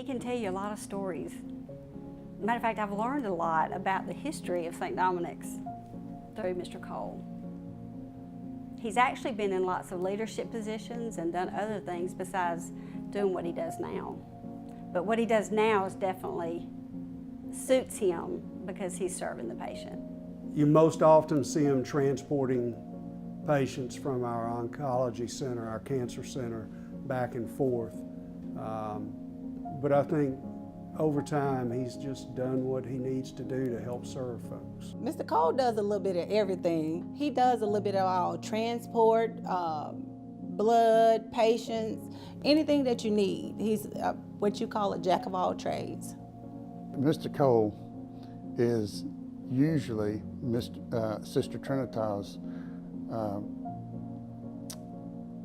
He can tell you a lot of stories. Matter of fact, I've learned a lot about the history of St. Dominic's through Mr. Cole. He's actually been in lots of leadership positions and done other things besides doing what he does now. But what he does now is definitely suits him because he's serving the patient. You most often see him transporting patients from our oncology center, our cancer center, back and forth. But I think over time, he's just done what he needs to do to help serve folks. Mr. Cole does a little bit of everything. He does a little bit of all transport, blood, patients, anything that you need. He's what you call a jack of all trades. Mr. Cole is usually Sister Trinitas'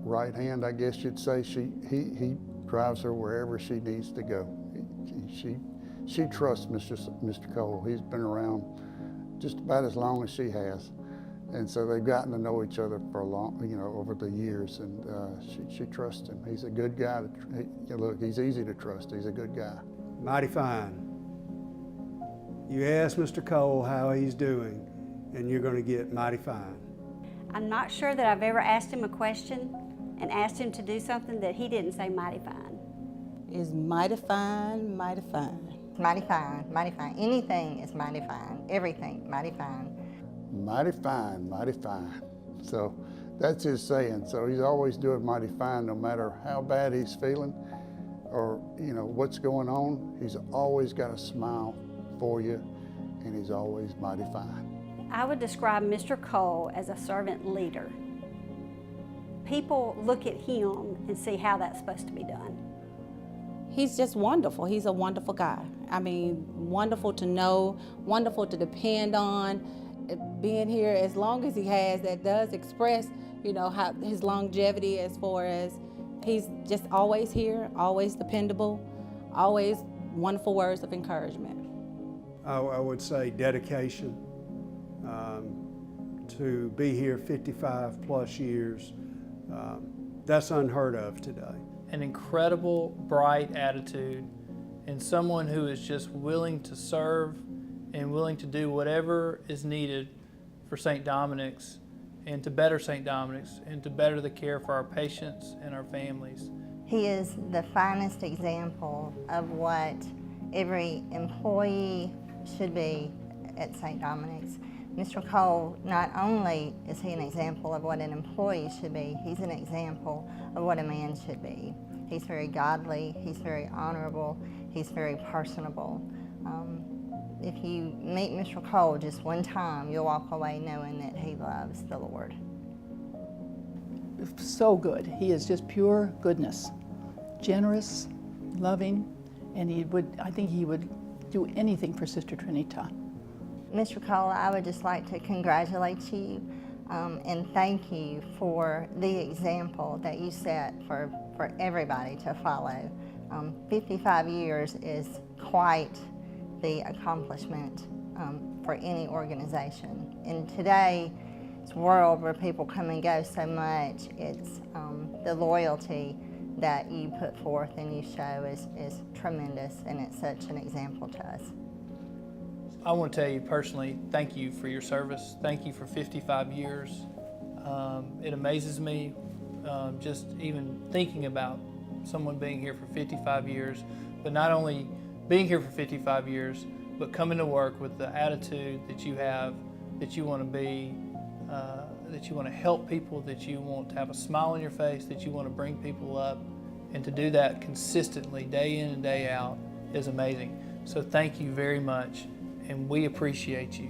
right hand, I guess you'd say. He drives her wherever she needs to go. She trusts Mr. Cole. He's been around just about as long as she has, and so they've gotten to know each other for a long, over the years. And she trusts him. He's a good guy. Look, he's easy to trust. He's a good guy. Mighty fine. You ask Mr. Cole how he's doing, and you're going to get mighty fine. I'm not sure that I've ever asked him a question and asked him to do something that he didn't say mighty fine. Is mighty fine, mighty fine. Mighty fine, mighty fine. Anything is mighty fine. Everything, mighty fine. Mighty fine, mighty fine. So that's his saying. So he's always doing mighty fine, no matter how bad he's feeling or what's going on. He's always got a smile for you, and he's always mighty fine. I would describe Mr. Cole as a servant leader. People look at him and see how that's supposed to be done. He's just wonderful. He's a wonderful guy. I mean, wonderful to know, wonderful to depend on. Being here as long as he has, that does express, how his longevity as far as he's just always here, always dependable, always wonderful words of encouragement. I would say dedication to be here 55 plus years. That's unheard of today. An incredible, bright attitude, and someone who is just willing to serve and willing to do whatever is needed for St. Dominic's and to better St. Dominic's and to better the care for our patients and our families. He is the finest example of what every employee should be at St. Dominic's. Mr. Cole, not only is he an example of what an employee should be, he's an example of what a man should be. He's very godly, he's very honorable, he's very personable. If you meet Mr. Cole just one time, you'll walk away knowing that he loves the Lord. So good. He is just pure goodness, generous, loving, and I think he would do anything for Sister Trinita. Mr. Cole, I would just like to congratulate you and thank you for the example that you set for everybody to follow. 55 years is quite the accomplishment for any organization. In today's world where people come and go so much, it's the loyalty that you put forth and you show is tremendous, and it's such an example to us. I want to tell you personally, thank you for your service. Thank you for 55 years. It amazes me just even thinking about someone being here for 55 years, but not only being here for 55 years, but coming to work with the attitude that you have, that you want to be, that you want to help people, that you want to have a smile on your face, that you want to bring people up, and to do that consistently, day in and day out, is amazing. So thank you very much, and we appreciate you.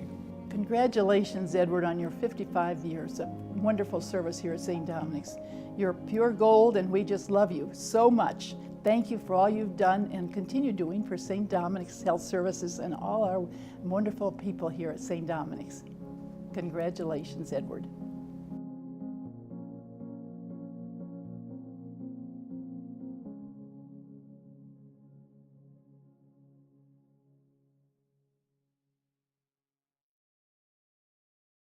Congratulations, Edward, on your 55 years of wonderful service here at St. Dominic's. You're pure gold, and we just love you so much. Thank you for all you've done and continue doing for St. Dominic's Health Services and all our wonderful people here at St. Dominic's. Congratulations, Edward.